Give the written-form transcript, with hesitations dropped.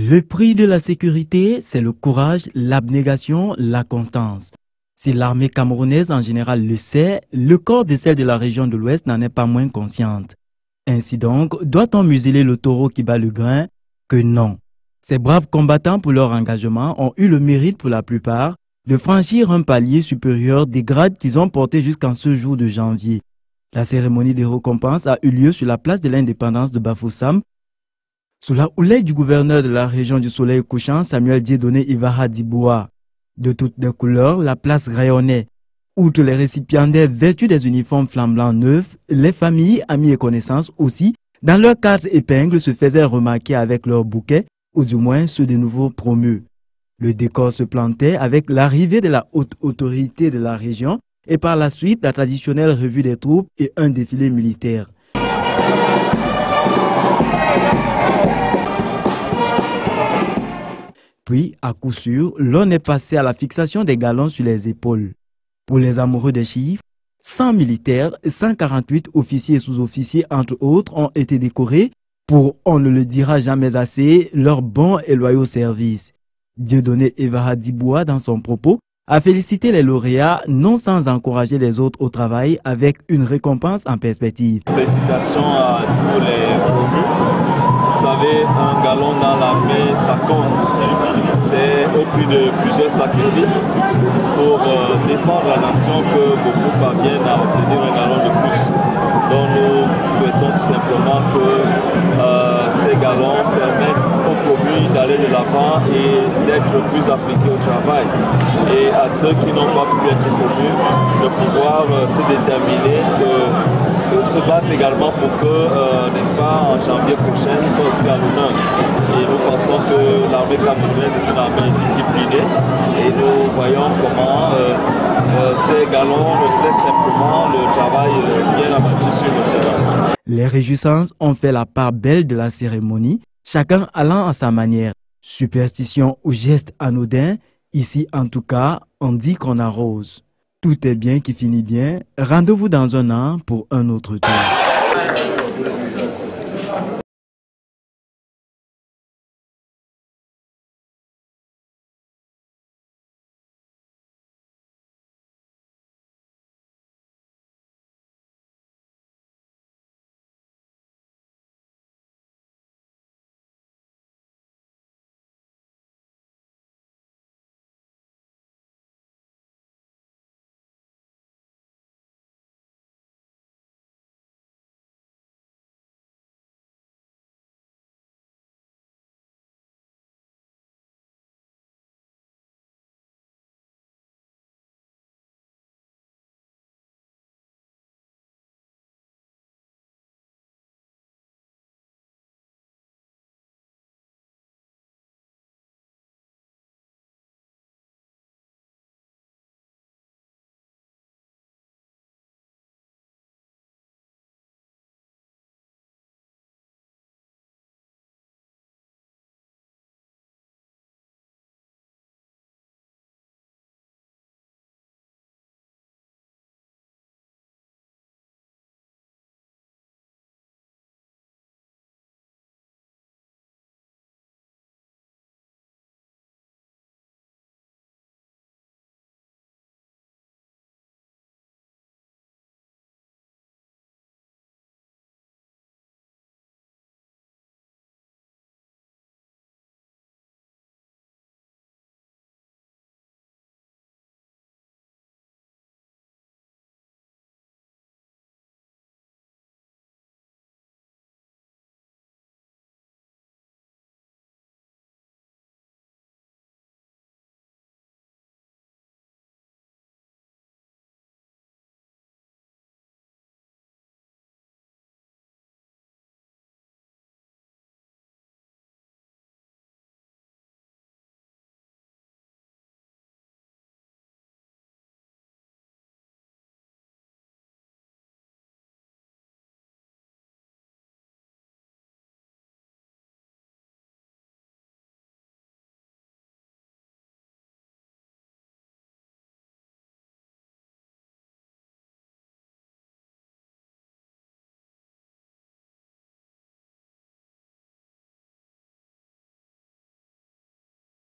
Le prix de la sécurité, c'est le courage, l'abnégation, la constance. Si l'armée camerounaise en général le sait, le corps de celle de la région de l'Ouest n'en est pas moins consciente. Ainsi donc, doit-on museler le taureau qui bat le grain? Que non. Ces braves combattants pour leur engagement ont eu le mérite pour la plupart de franchir un palier supérieur des grades qu'ils ont portés jusqu'en ce jour de janvier. La cérémonie des récompenses a eu lieu sur la place de l'indépendance de Bafoussam, sous la houlette du gouverneur de la région du soleil couchant, Samuel Dieudonné Ivara Diboua. De toutes les couleurs, la place rayonnait. Outre les récipiendaires vêtus des uniformes flambants neufs, les familles, amis et connaissances aussi, dans leurs cartes épingles, se faisaient remarquer avec leurs bouquets, ou du moins ceux des nouveaux promus. Le décor se plantait avec l'arrivée de la haute autorité de la région et par la suite la traditionnelle revue des troupes et un défilé militaire. Puis, à coup sûr, l'on est passé à la fixation des galons sur les épaules. Pour les amoureux des chiffres, 100 militaires, 148 officiers et sous-officiers, entre autres, ont été décorés pour, on ne le dira jamais assez, leur bon et loyaux service. Dieudonné Ivara Diboua, dans son propos, a félicité les lauréats, non sans encourager les autres au travail, avec une récompense en perspective. Félicitations à tous les promus. Vous savez, un galon dans l'armée, ça compte. C'est au prix de plusieurs sacrifices pour défendre la nation que beaucoup parviennent à obtenir un galon de plus. Donc nous souhaitons tout simplement que ces galons permettent aux promus d'aller de l'avant et d'être plus appliqués au travail. Et à ceux qui n'ont pas pu être promus, de pouvoir se déterminer, se battre également pour que, n'est-ce pas, en janvier prochain, ils soient aussi à l'honneur. Et nous pensons que l'armée camerounaise est une armée disciplinée et nous voyons comment ces galons reflètent simplement le travail bien abattu sur le terrain. Les réjouissances ont fait la part belle de la cérémonie, chacun allant à sa manière. Superstition ou geste anodin, ici en tout cas, on dit qu'on arrose. Tout est bien qui finit bien. Rendez-vous dans un an pour un autre tour.